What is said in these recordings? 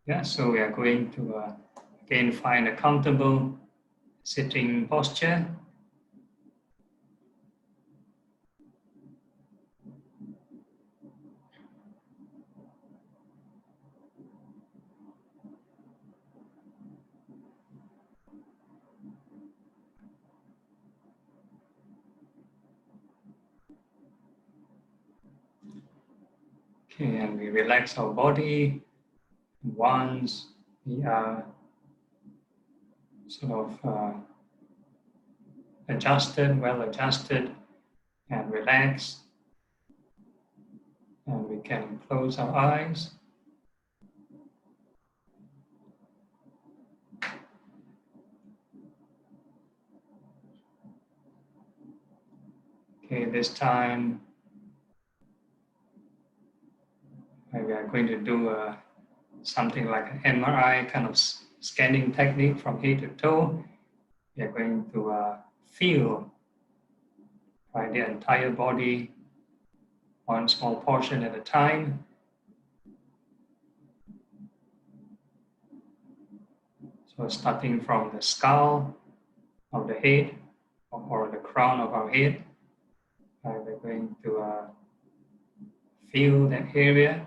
Yeah, so we are going to again find a comfortable sitting posture. Okay, and we relax our body. Once we are sort of adjusted, well adjusted and relaxed, and we can close our eyes. Okay, this time we are going to do something like an MRI kind of scanning technique from head to toe. We are going to feel the entire body, one small portion at a time. So starting from the skull of the head or the crown of our head, we're going to feel that area.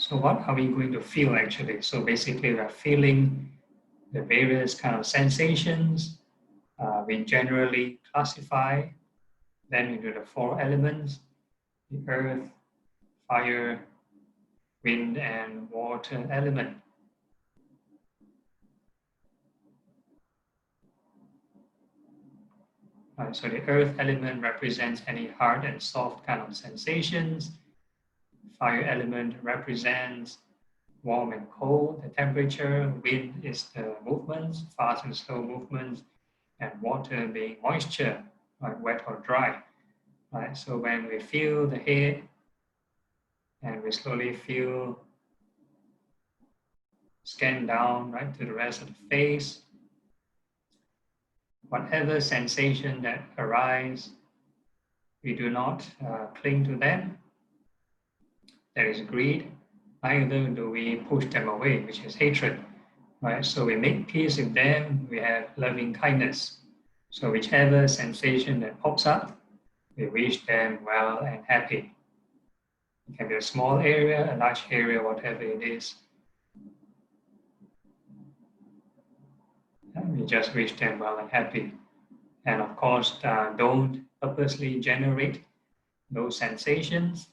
So what are we going to feel actually? So basically we are feeling the various kind of sensations. We generally classify them into the 4 elements: the earth, fire, wind, and water element. So the earth element represents any hard and soft kind of sensations. Fire element represents warm and cold, the temperature. Wind is the movements, fast and slow movements, and water being moisture, like wet or dry. Right? So when we feel the head and we slowly feel scan down right to the rest of the face, whatever sensation that arises, we do not cling to them. There is greed, neither do we push them away, which is hatred. Right? So we make peace with them, we have loving kindness. So whichever sensation that pops up, we wish them well and happy. It can be a small area, a large area, whatever it is. And we just wish them well and happy. And of course, don't purposely generate those sensations.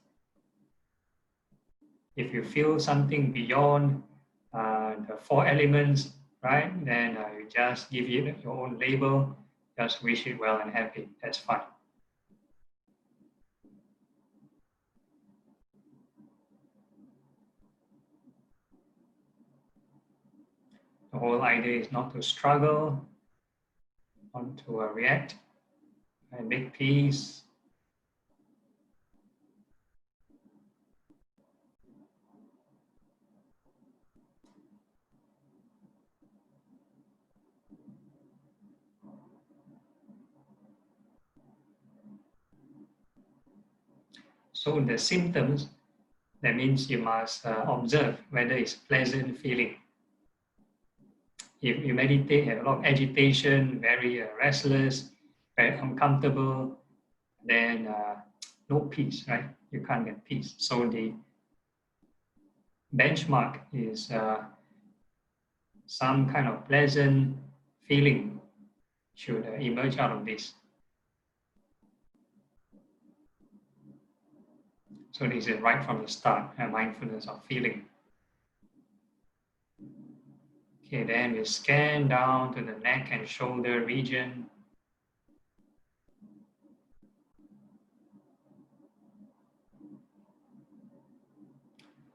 If you feel something beyond the 4 elements, right, then you just give it your own label, just wish it well and happy. That's fine. The whole idea is not to struggle, not to react, and make peace. So the symptoms, that means you must observe whether it's pleasant feeling. If you meditate, have a lot of agitation, very restless, very uncomfortable, then no peace, right? You can't get peace. So the benchmark is some kind of pleasant feeling should emerge out of this. So this is right from the start, mindfulness of feeling. Okay, then we scan down to the neck and shoulder region.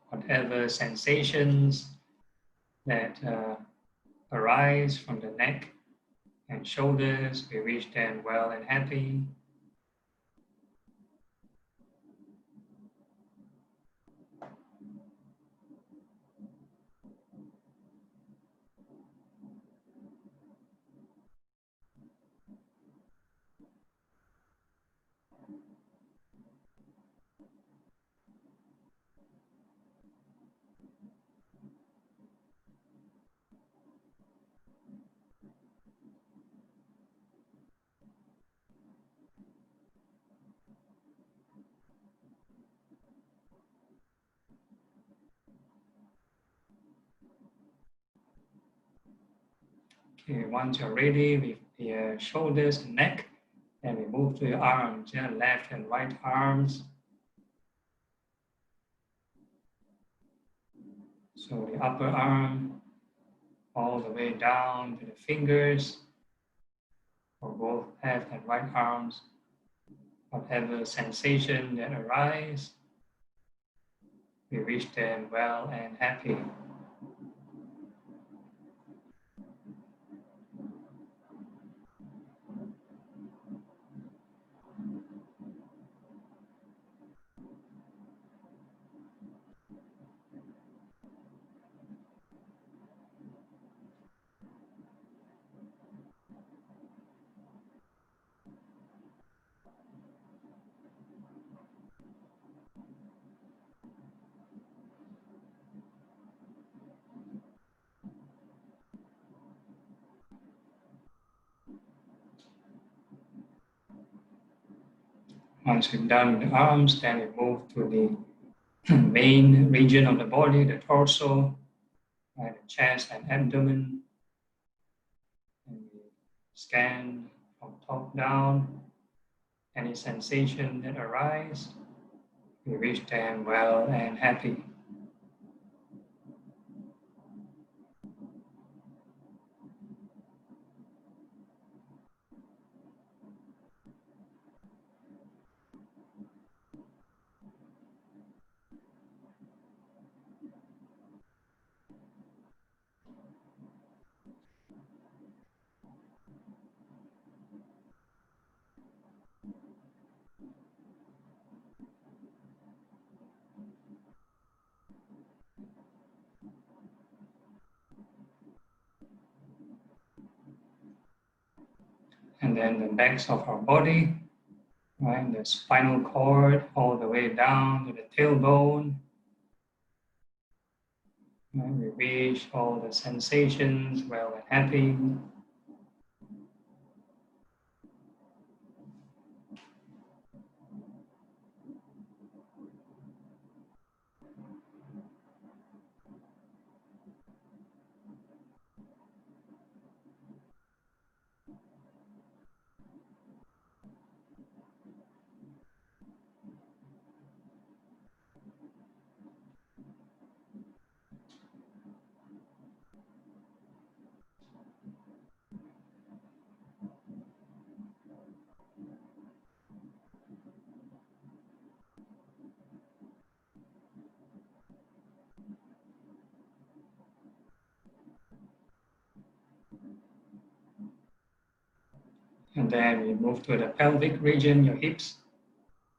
Whatever sensations that arise from the neck and shoulders, we wish them well and happy. Okay, once you're ready with the shoulders and neck, then we move to your arms, left and right arms. So the upper arm all the way down to the fingers for both left and right arms. Whatever sensation that arise, we wish them well and happy. Once we've done the arms, then we move to the main region of the body, the torso, the chest and abdomen. And we scan from top down. Any sensation that arise, we wish them well and happy. And then the backs of our body, right? The spinal cord all the way down to the tailbone. Right? We wish all the sensations well and happy. And then we move to the pelvic region, your hips,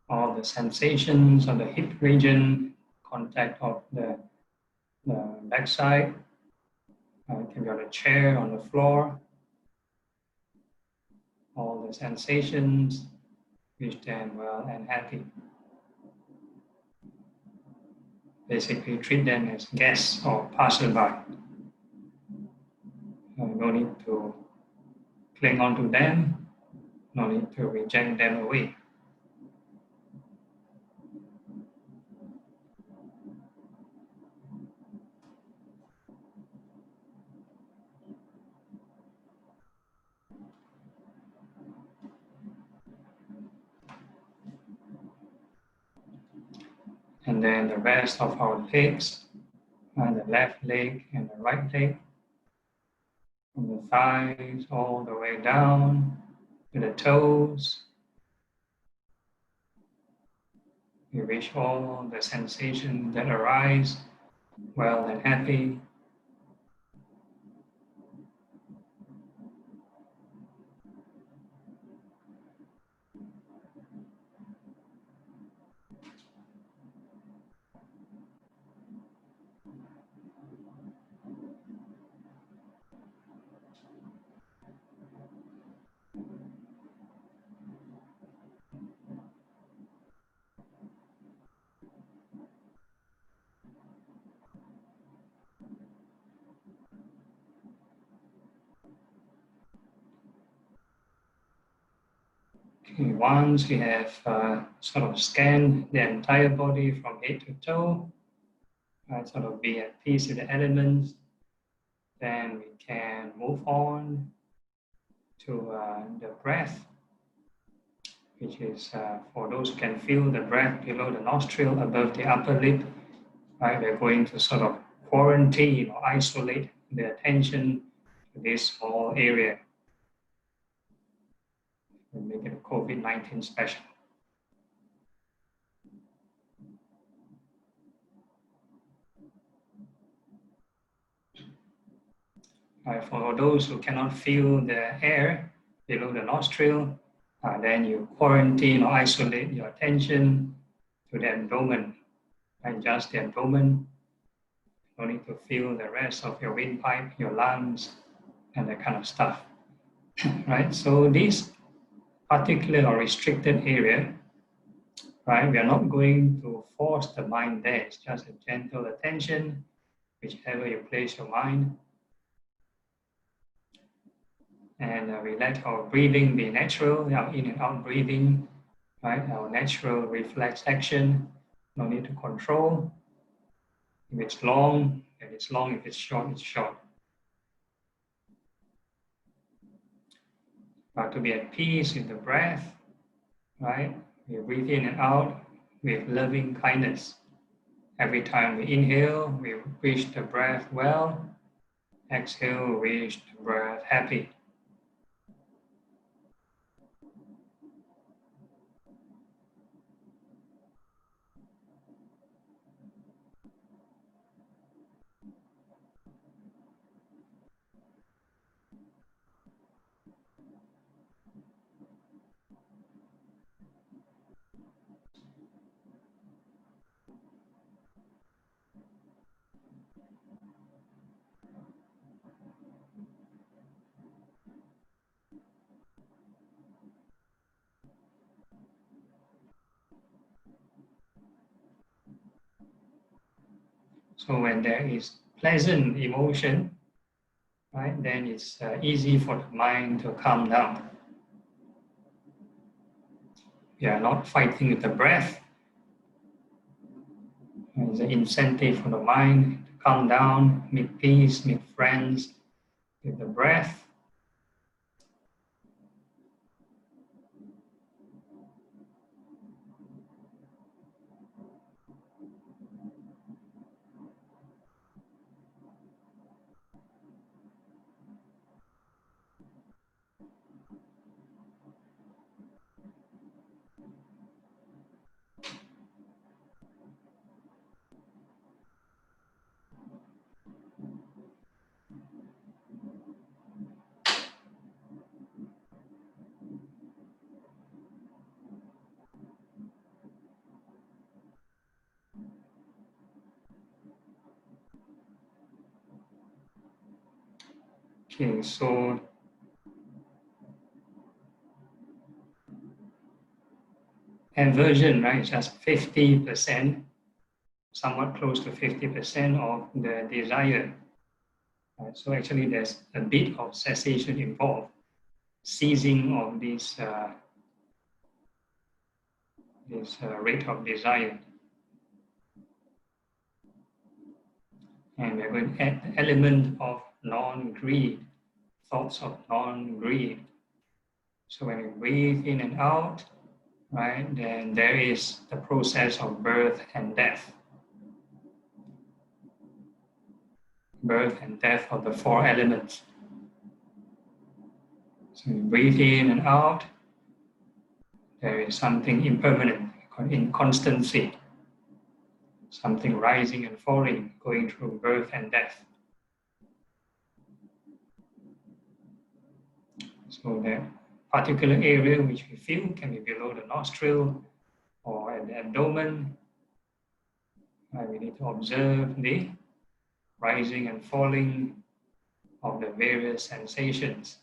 all the sensations of the hip region, contact of the backside. It can be on a chair, on the floor. All the sensations, wish them well and happy. Basically treat them as guests or passerby. No need to cling on to them, no need to reject them away. And then the rest of our legs, the left leg and the right leg, from the thighs all the way down to the toes. We wish all the sensations that arise well and happy. Okay, once we have sort of scanned the entire body from head to toe, sort of be at peace with the elements, Then we can move on to the breath, which is for those who can feel the breath below the nostril, above the upper lip. Right, we're going to sort of quarantine or isolate the attention to this small area and make it a COVID-19 special. Right, for those who cannot feel the air below the nostril, then you quarantine or isolate your attention to the abdomen, right? Just the abdomen. No need to feel the rest of your windpipe, your lungs, and that kind of stuff, right? So this particular or restricted area, right? We are not going to force the mind there. It's just a gentle attention, whichever you place your mind. And we let our breathing be natural, our in and out breathing, right? Our natural reflex action, no need to control. If it's long, then it's long. If it's short, it's short. But to be at peace with the breath, right? We breathe in and out with loving kindness. Every time we inhale, we wish the breath well. Exhale, wish the breath happy. So when there is pleasant emotion, right, then it's easy for the mind to calm down. We are not fighting with the breath. It's an incentive for the mind to calm down, make peace, make friends with the breath. Okay, so aversion, right, is just 50%, somewhat close to 50% of the desire. Right? So actually there's a bit of cessation involved, ceasing of this rate of desire. And we're going to add the element of non-greed, thoughts of non-greed. So when we breathe in and out, right, then there is the process of birth and death. Birth and death of the four elements. So we breathe in and out, there is something impermanent, inconstancy, something rising and falling, going through birth and death. So that particular area which we feel can be below the nostril or at the abdomen. We need to observe the rising and falling of the various sensations.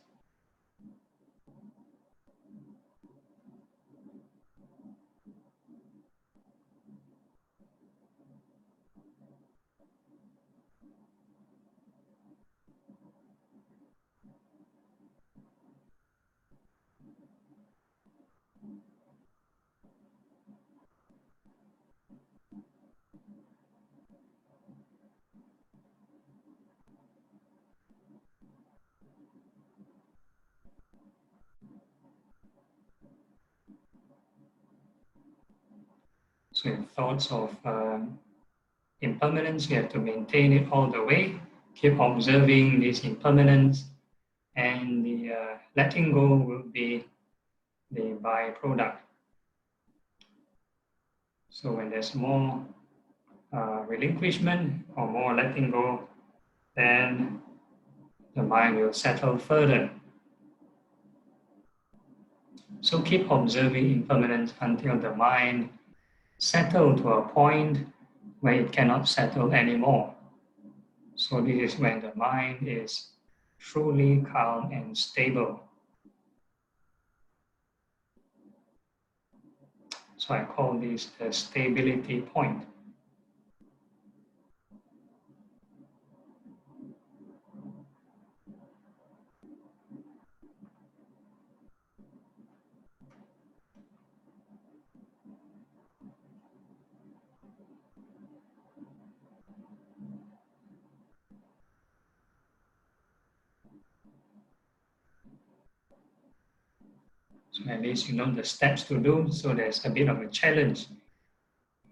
So in thoughts of impermanence, we have to maintain it all the way, keep observing this impermanence, and the letting go will be the byproduct. So when there's more relinquishment or more letting go, then the mind will settle further. So keep observing impermanence until the mind settles to a point where it cannot settle anymore. So this is when the mind is truly calm and stable. So I call this the stability point. So at least you know the steps to do, so there's a bit of a challenge,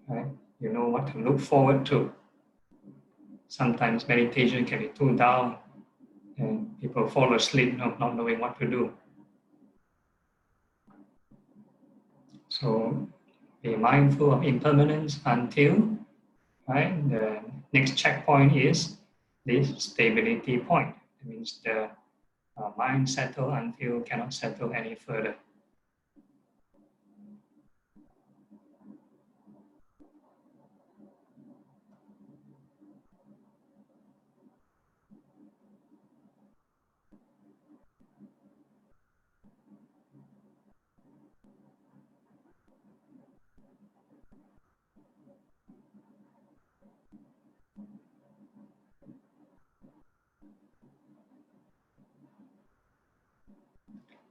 right? You know what to look forward to. Sometimes meditation can be too dull and people fall asleep not knowing what to do. So be mindful of impermanence until, right, the next checkpoint is this stability point. It means the mind settle until cannot settle any further.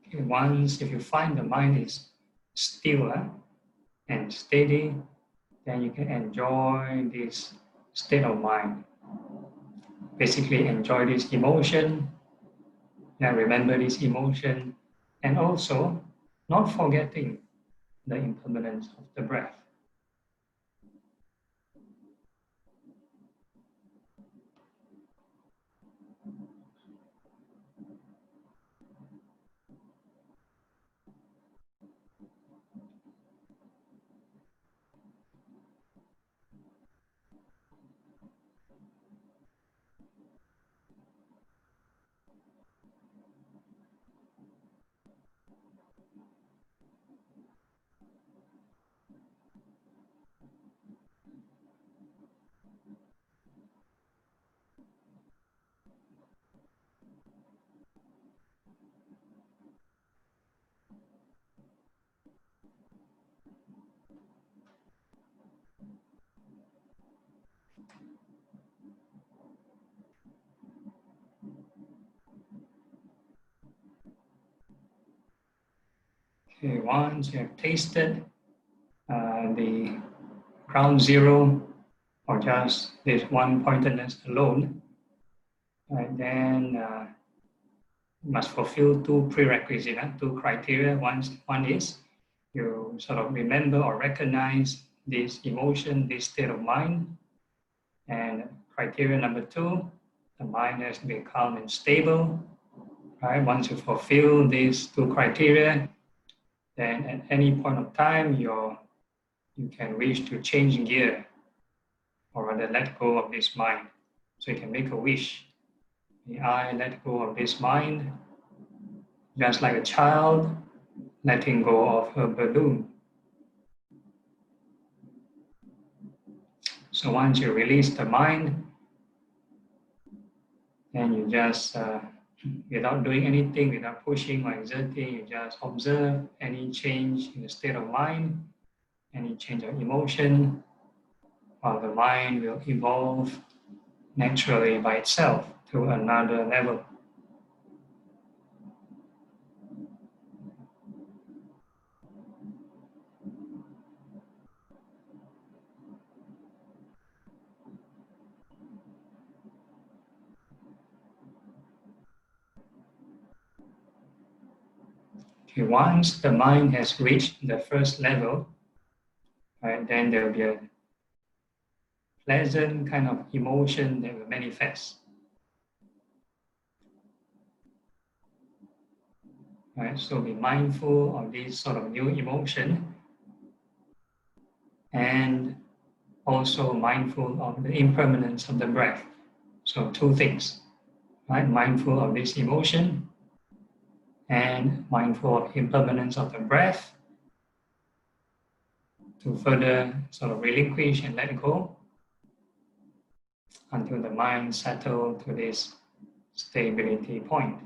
Okay, once if you find the mind is still and steady, then you can enjoy this state of mind. Basically enjoy this emotion, remember this emotion, and also not forgetting the impermanence of the breath. Okay, once you have tasted the ground zero or just this one pointedness alone, and then you must fulfill two prerequisites, two criteria. One is you sort of remember or recognize this emotion, this state of mind. And criteria number two, the mind has to be calm and stable. Right? Once you fulfill these two criteria, then at any point of time, you can wish to change gear or rather let go of this mind. So you can make a wish. May I let go of this mind, just like a child letting go of her balloon. So once you release the mind, then you just, without doing anything, without pushing or exerting, you just observe any change in the state of mind, any change of emotion, while the mind will evolve naturally by itself to another level. Okay, once the mind has reached the first level, right? Then there will be a pleasant kind of emotion that will manifest. Right? So be mindful of this sort of new emotion and also mindful of the impermanence of the breath. So two things, right? Mindful of this emotion and mindful of impermanence of the breath to further sort of relinquish and let go until the mind settles to this stability point.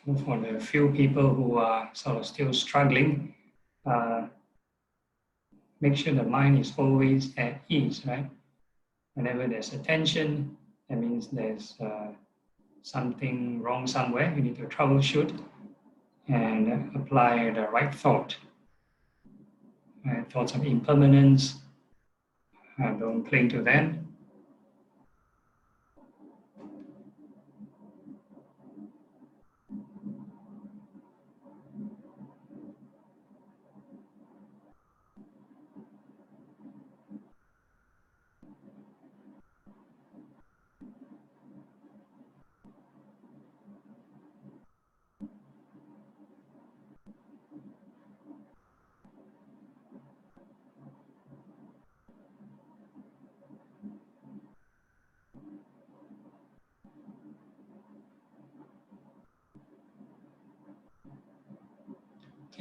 So for the few people who are sort of still struggling, uh, make sure the mind is always at ease, right? Whenever there's a tension, that means there's something wrong somewhere. You need to troubleshoot and apply the right thought. Right? Thoughts of impermanence, don't cling to them.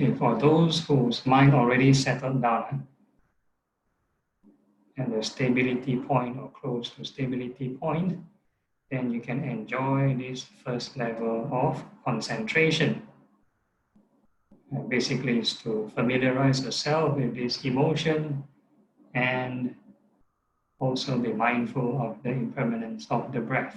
Okay, for those whose mind already settled down and the stability point or close to stability point, then you can enjoy this first level of concentration. Basically, is to familiarize yourself with this emotion and also be mindful of the impermanence of the breath.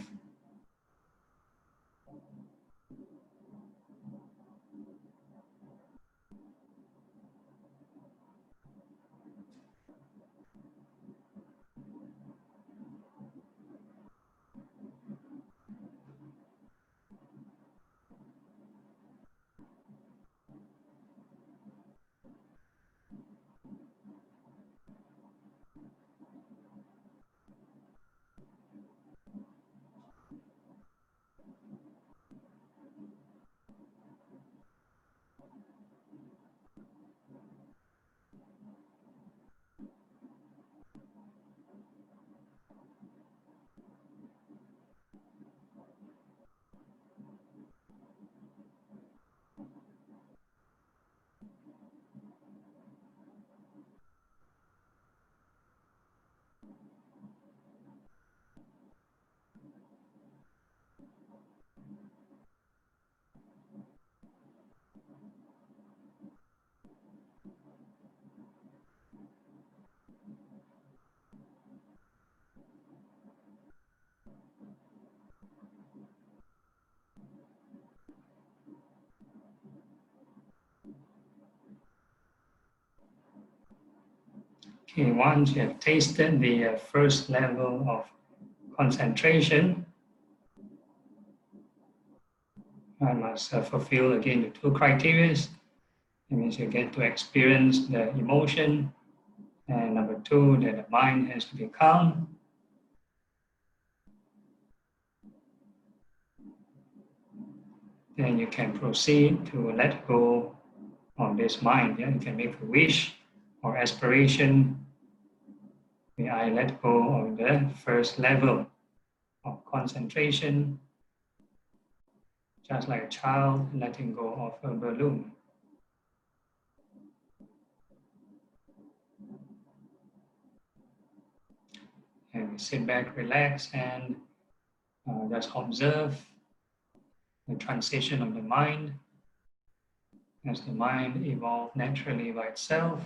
Okay, once you have tasted the first level of concentration, I must fulfill again the two criteria. It means you get to experience the emotion, and number two, that the mind has to be calm. Then you can proceed to let go of this mind. Yeah? You can make a wish or aspiration. May I let go of the first level of concentration, just like a child letting go of a balloon. And sit back, relax, and just observe the transition of the mind as the mind evolves naturally by itself.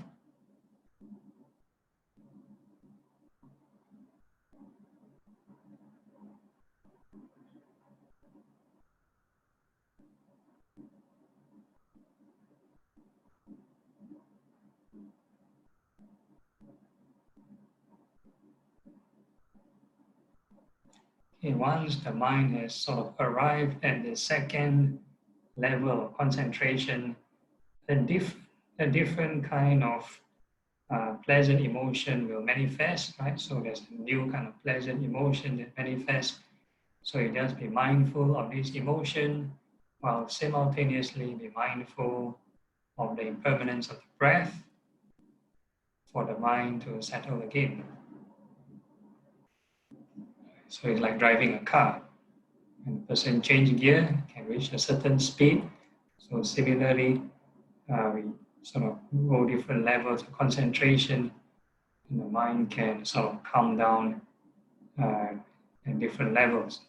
Okay, once the mind has sort of arrived at the second level of concentration, a different kind of pleasant emotion will manifest, right? So there's a new kind of pleasant emotion that manifests. So you just be mindful of this emotion while simultaneously be mindful of the impermanence of the breath for the mind to settle again. So it's like driving a car. When the person changes gear, can reach a certain speed. So similarly, we sort of go different levels of concentration, and the mind can sort of calm down at different levels.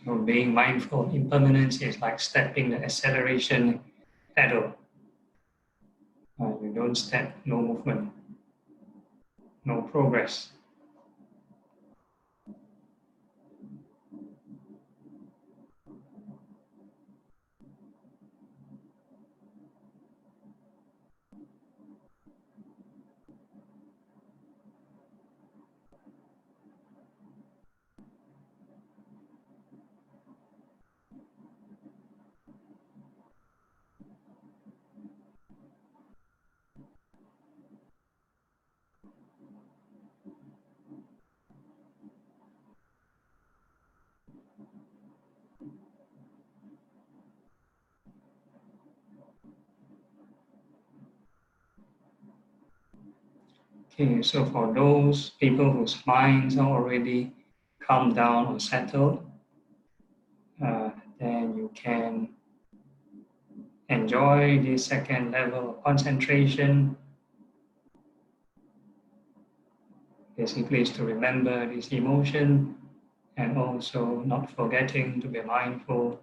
So being mindful of impermanence is like stepping the acceleration pedal. You don't step, no movement, no progress. Okay, so for those people whose minds are already calmed down or settled, then you can enjoy the second level of concentration. Basically, is to remember this emotion and also not forgetting to be mindful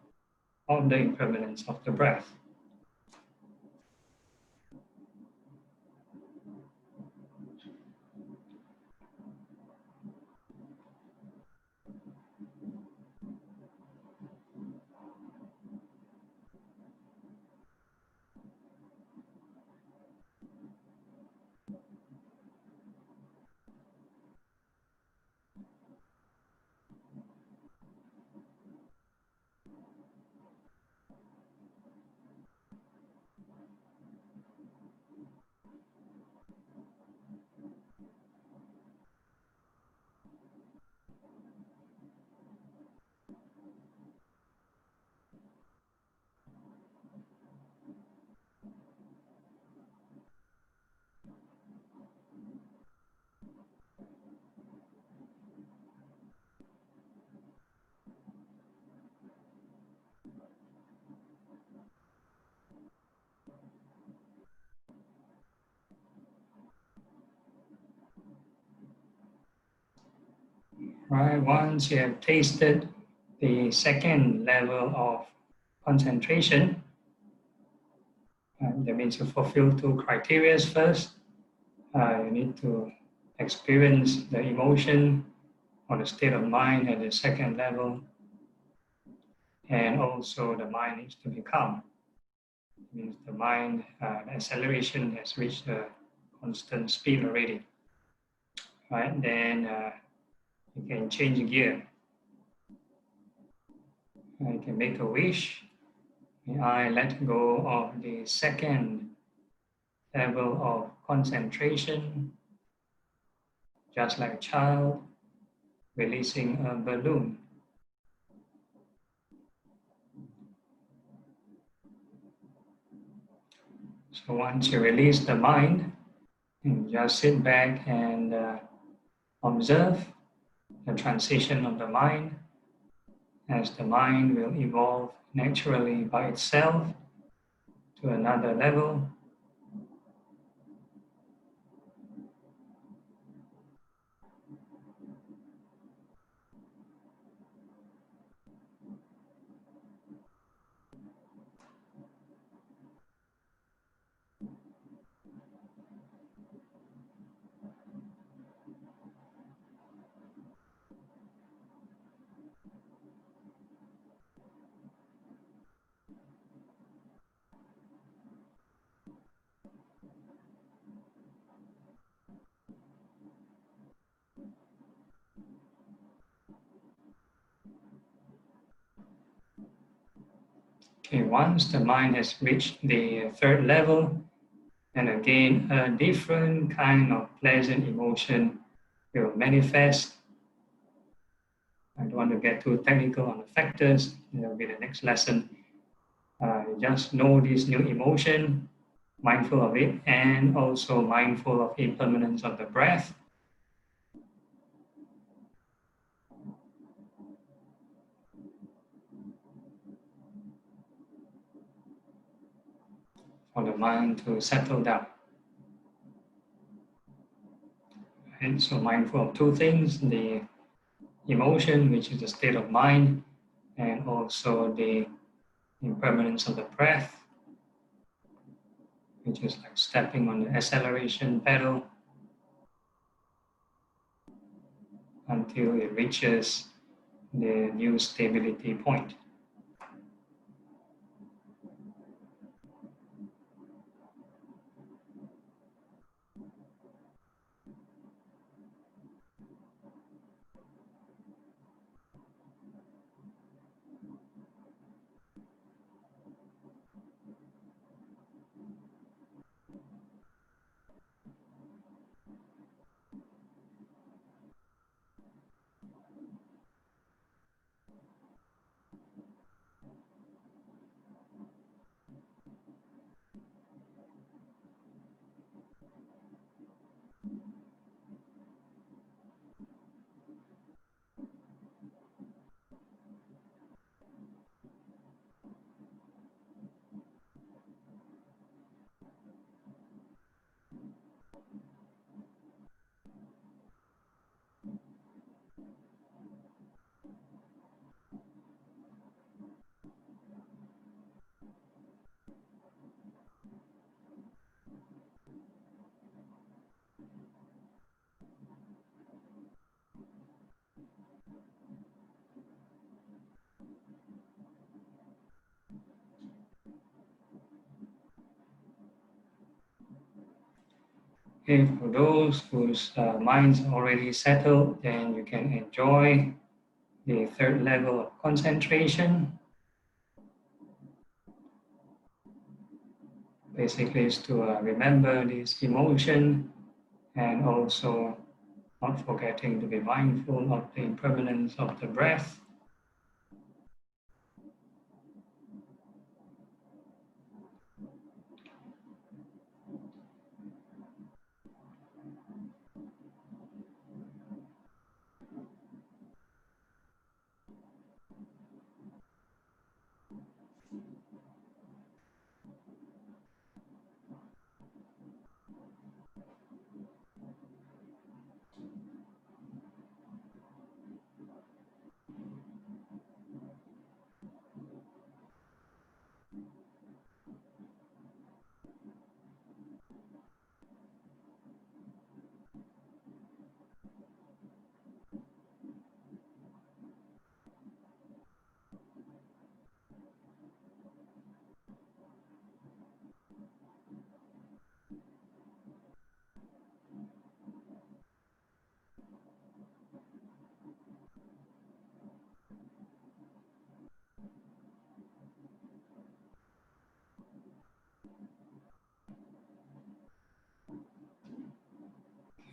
of the impermanence of the breath. Right? Once you have tasted the second level of concentration, that means you fulfill two criteria first. You need to experience the emotion or the state of mind at the second level, and also the mind needs to be calm. It means the mind acceleration has reached a constant speed already. Right? Then you can change gear. You can make a wish. May I let go of the second level of concentration, just like a child releasing a balloon. So once you release the mind, you just sit back and observe the transition of the mind, as the mind will evolve naturally by itself to another level. Okay, once the mind has reached the third level, and again, a different kind of pleasant emotion will manifest. I don't want to get too technical on the factors. That will be the next lesson. Just know this new emotion, mindful of it, and also mindful of impermanence of the breath. For the mind to settle down. And so mindful of two things, the emotion, which is the state of mind, and also the impermanence of the breath, which is like stepping on the acceleration pedal until it reaches the new stability point. Okay, for those whose minds are already settled, then you can enjoy the third level of concentration. Basically, is to remember this emotion and also not forgetting to be mindful of the impermanence of the breath.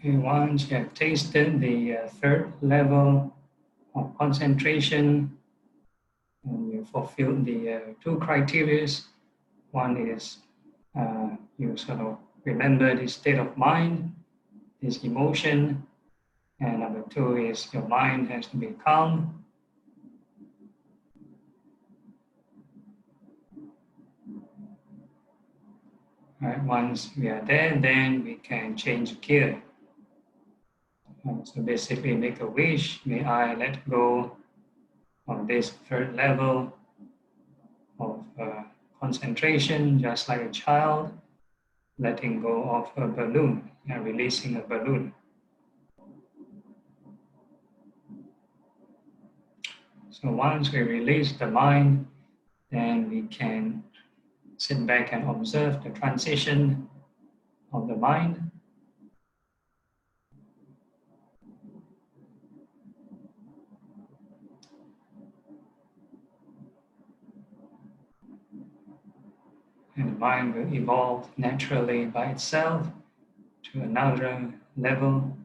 Okay, once you have tasted the third level of concentration, and you fulfill the two criteria. One is you sort of remember the state of mind, this emotion, and number two is your mind has to be calm. Right, once we are there, then we can change gear. So basically make a wish, may I let go of this third level of concentration, just like a child letting go of a balloon and releasing a balloon. So once we release the mind, then we can sit back and observe the transition of the mind. And the mind will evolve naturally by itself to another level.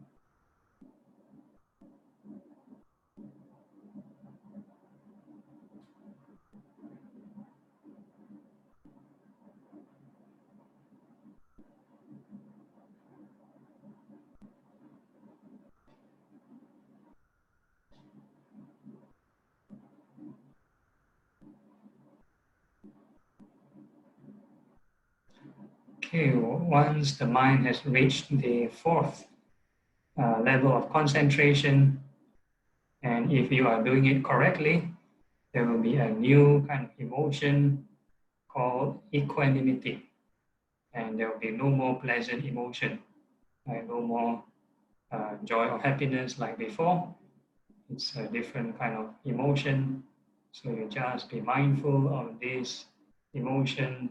Okay, once the mind has reached the fourth level of concentration, and if you are doing it correctly, there will be a new kind of emotion called equanimity. And there will be no more pleasant emotion, right? No more joy or happiness like before. It's a different kind of emotion. So you just be mindful of this emotion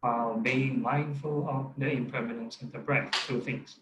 while being mindful of the impermanence of the breath, two things.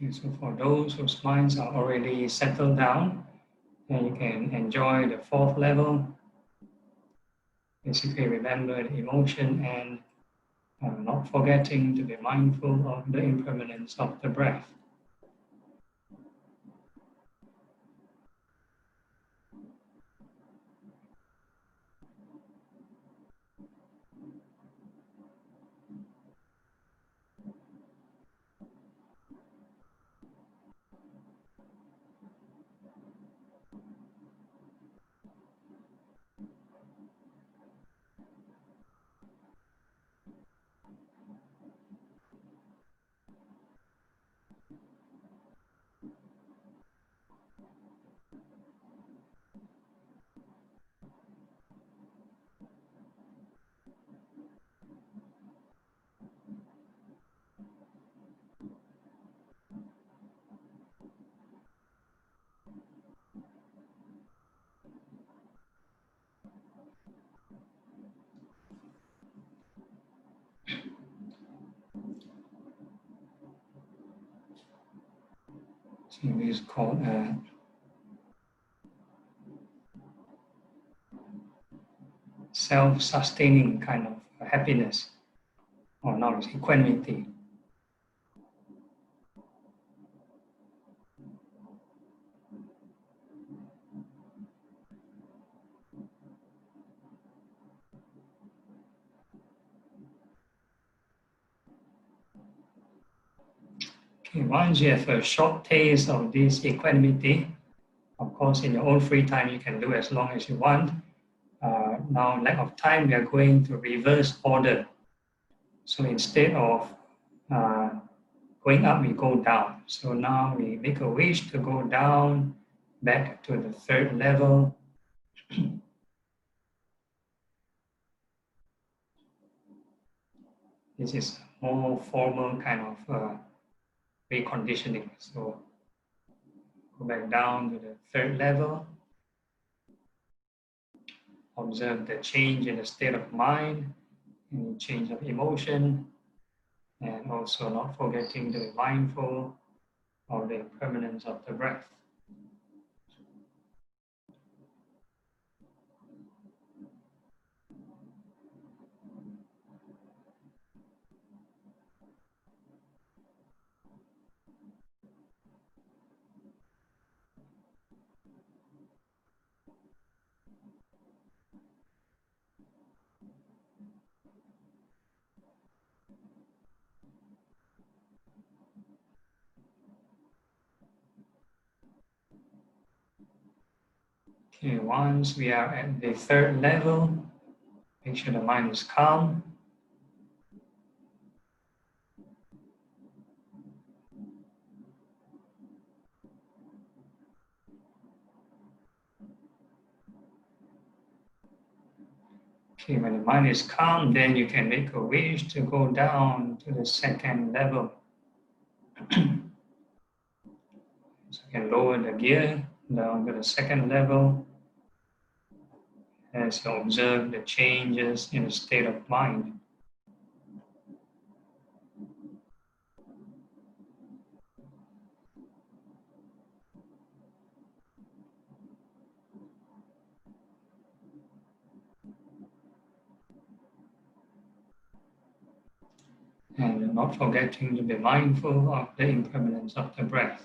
Okay, so for those whose minds are already settled down, then you can enjoy the fourth level. Basically remember the emotion and not forgetting to be mindful of the impermanence of the breath. So this is called self-sustaining kind of happiness, or not, it's equanimity. Okay, once you have a short taste of this equanimity, of course, in your own free time, you can do as long as you want. Now, lack of time, we are going to reverse order. So instead of going up, we go down. So now we make a wish to go down back to the third level. This is a more formal kind of reconditioning. So go back down to the third level. Observe the change in the state of mind, any change of emotion, and also not forgetting to be mindful of the impermanence of the breath. Okay, once we are at the third level, make sure the mind is calm. Okay, when the mind is calm, then you can make a wish to go down to the second level. So you can lower the gear down to the second level as you observe the changes in the state of mind. And not forgetting to be mindful of the impermanence of the breath.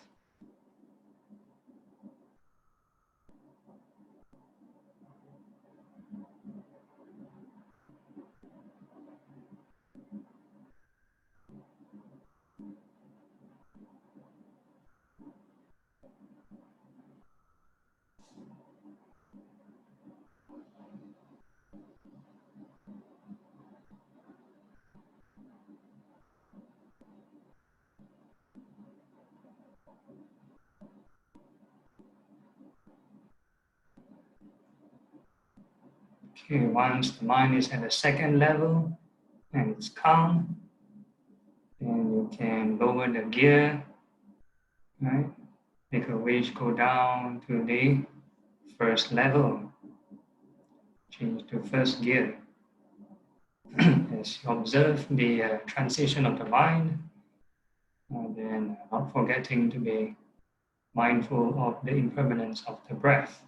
Okay, once the mind is at the second level and it's calm, then you can lower the gear, right? Make a wish go down to the first level. Change to first gear. As you observe the transition of the mind, then not forgetting to be mindful of the impermanence of the breath.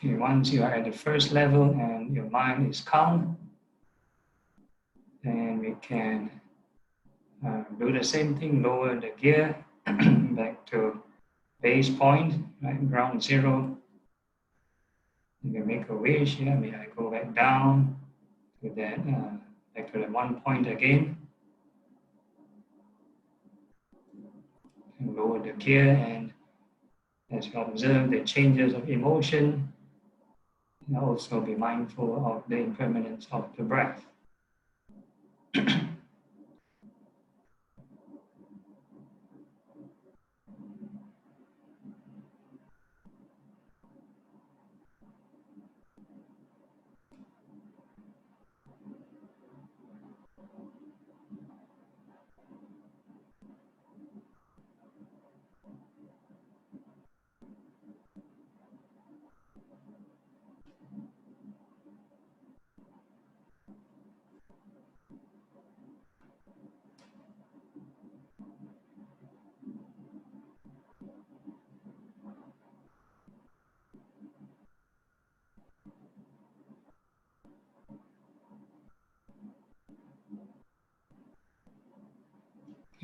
Okay, once you are at the first level and your mind is calm, then we can do the same thing, lower the gear back to base point, right, ground zero. You can make a wish, yeah, may I go back down to that, back to the 1 point again. and lower the gear, and as you observe the changes of emotion, and also be mindful of the impermanence of the breath.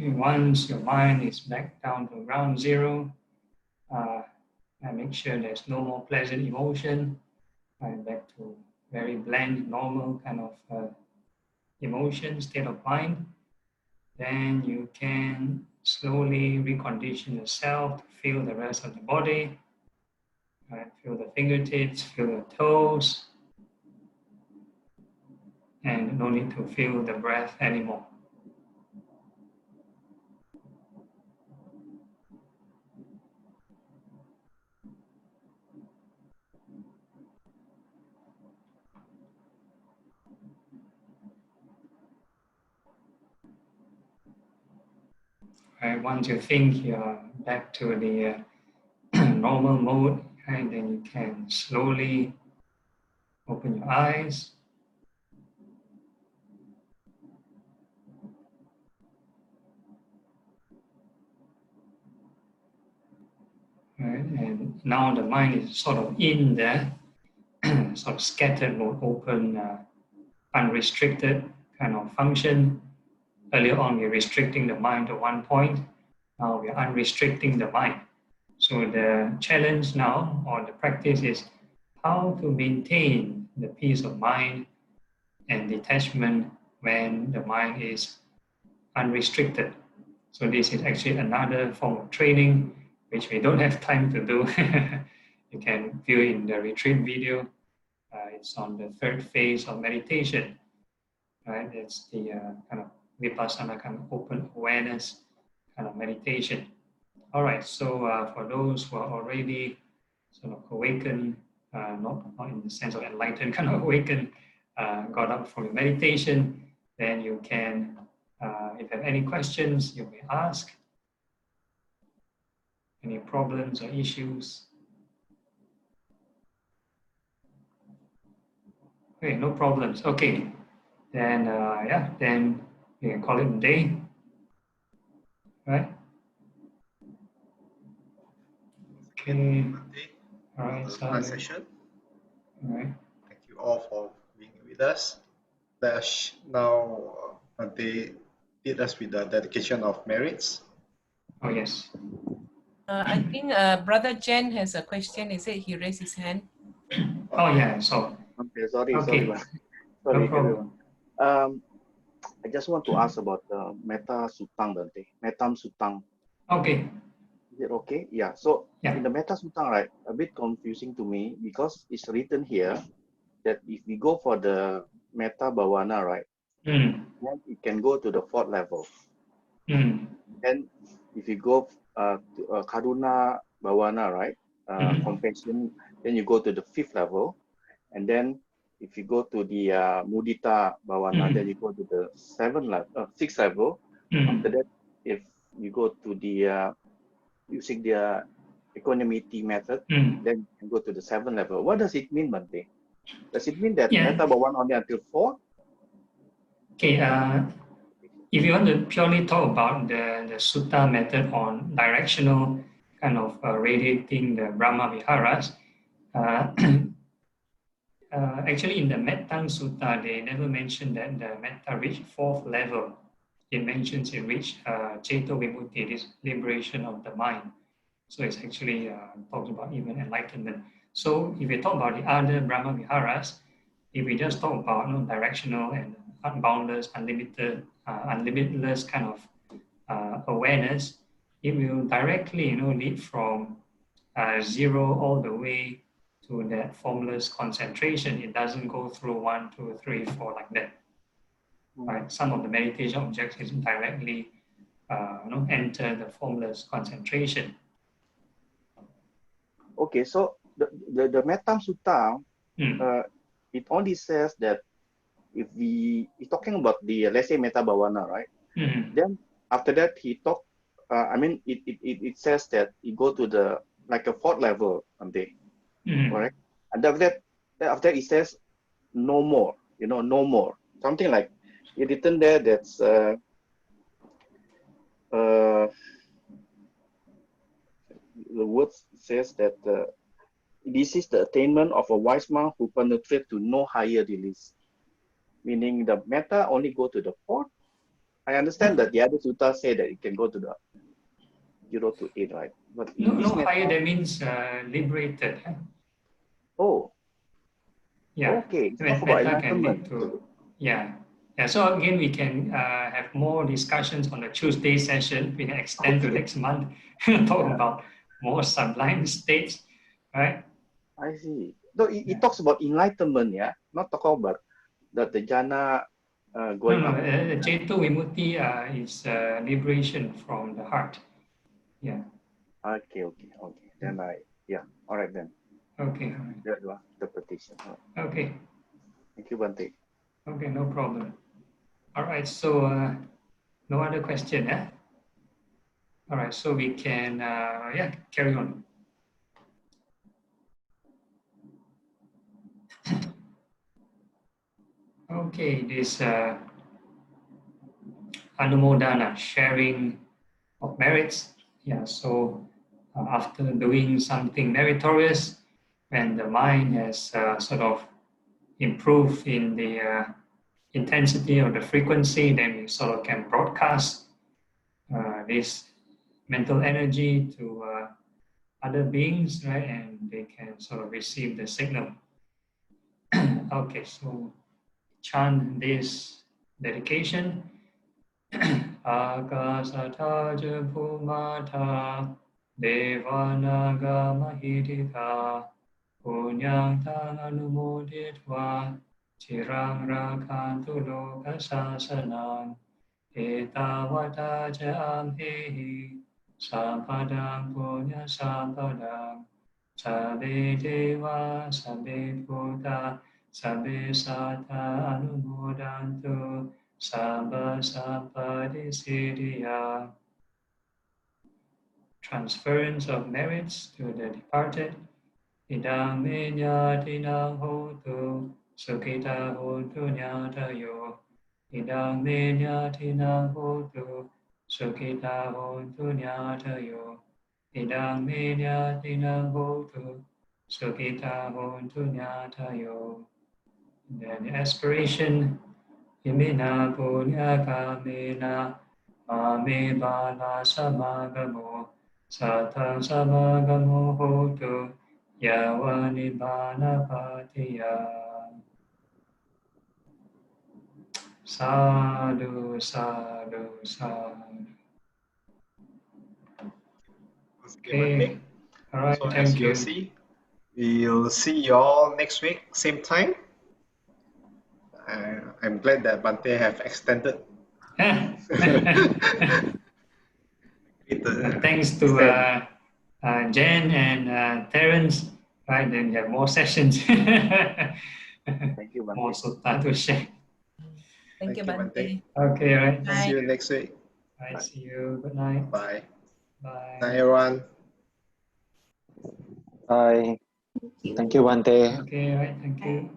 Once your mind is back down to ground zero, and make sure there's no more pleasant emotion, and back to very bland, normal kind of emotion, state of mind, then you can slowly recondition yourself to feel the rest of the body. Right? Feel the fingertips, feel the toes, and no need to feel the breath anymore. Right? Once you think you're back to the normal mode, right, then you can slowly open your eyes. Right? And now the mind is sort of in the sort of scattered mode, open, unrestricted kind of function. Earlier on, we're restricting the mind to one point. Now we're unrestricting the mind. So the challenge now, or the practice, is how to maintain the peace of mind and detachment when the mind is unrestricted. So this is actually another form of training, which we don't have time to do. You can view in the retreat video. It's on the third phase of meditation. Right? It's the kind of vipassana, kind of open awareness kind of meditation. All right, so for those who are already sort of awakened, not in the sense of enlightened, kind of awakened, got up from your meditation, then you can, if you have any questions, you may ask. Any problems or issues? Okay, no problems. Okay, then yeah, then you can call it a day, right? Okay. All right, so Nice session. all right. Thank you all for being with us. Now they did us with the dedication of merits. Oh yes. I think Brother Jen has a question. Is it he raised his hand? Oh yeah. So Okay, sorry, okay. sorry, No problem. everyone. I just want to ask about the Metta Sutang, Dante. Metam Sutang. Okay. Is it okay? Yeah. So Yeah. in the Metta Sutang, right, a bit confusing to me because it's written here that if we go for the Metta Bhavana, right, then it can go to the 4th level. Then if you go to Karuna Bhavana, right, compassion, then you go to the 5th level, and then if you go to the Mudita Bhavana, then you go to the 6th level. After that, if you go to the using the equanimity method, then you can go to the 7th level. What does it mean, Bante? Does it mean that Metta Bhavana only until 4? Okay. If you want to purely talk about the sutta method on directional kind of radiating the Brahma Viharas, actually in the Mettang Sutta, they never mentioned that the Metta reached 4th level. It mentions it reached Ceto Vimutti, this liberation of the mind. So it's actually talks about even enlightenment. So if we talk about the other Brahma Viharas, if we just talk about directional and unboundless, unlimited, unlimitless kind of awareness, it will directly, lead from 0 all the way to that formless concentration. It doesn't go through 1, 2, 3, 4 like that. Right? Some of the meditation objectives directly enter the formless concentration. Okay, so the Metta Sutta, it only says that if it's talking about the, let's say, Metta Bhavana, right? Then after that, he talk, it says that you go to the, like a 4th level, correct? And after that, it says no more, no more. Something like, it written there that's, the word says that this is the attainment of a wise monk who penetrate to no higher release. Meaning the metta only go to the 4th. I understand that the other sutta say that it can go to the 0 to 8, right? But No metta, higher, that means liberated. Oh. Yeah. Okay. It's talk Metta about can lead enlightenment. to, yeah. So again, we can have more discussions on the Tuesday session. We can extend to next month, talk about more sublime states, right? I see. So it talks about enlightenment, yeah? Not talk about the jhana going up. Ceto Vimutti is liberation from the heart. Yeah. Okay. Then all right then. Okay. That was interpretation. Okay. Thank you, Bante. Okay, no problem. All right, so no other question, yeah? All right, so we can, carry on. Okay, this Anumodana, sharing of merits. Yeah, so after doing something meritorious, when the mind has sort of improved in the intensity or the frequency, then you sort of can broadcast this mental energy to other beings, right? And they can sort of receive the signal. Okay, so chant this dedication. Akasata Bhumata Devanaga Mahidika Punyang Tang Anumoditva Chirang Rakantu Loka Sasanam Etavata Jamhehi Sampadang Punya Sampadang Sabe Deva Sabe Buddha Sabe Sata Anumodantu Sabba Sampadi Siddhya. Transference of merits to the departed. Idam Minyatinam Hotu Sukhita Hotu Nyatayo. Idam Minyatinam Hotu Sukhita Hotu Nyatayo. Idam Minyatinam Hotu Sukhita Hotu Nyatayo. Then the aspiration. Imina punya kamena mame bala samagamo sata samagamo hotu yawani bala patiya. Sadhu, sadhu, sadhu. Okay. All right, So thank as you. you'll see, we'll see you all next week, same time. I'm glad that Bante have extended. Thanks to Jen and Terence, right? Then you have more sessions. Thank you, Bante. More sutta to share. Thank you, Bante. Okay, all right. See you next week. I see you. Good night. Bye. Bye. Night, everyone. Bye. Thank you, Bante. Okay, all right. Thank you.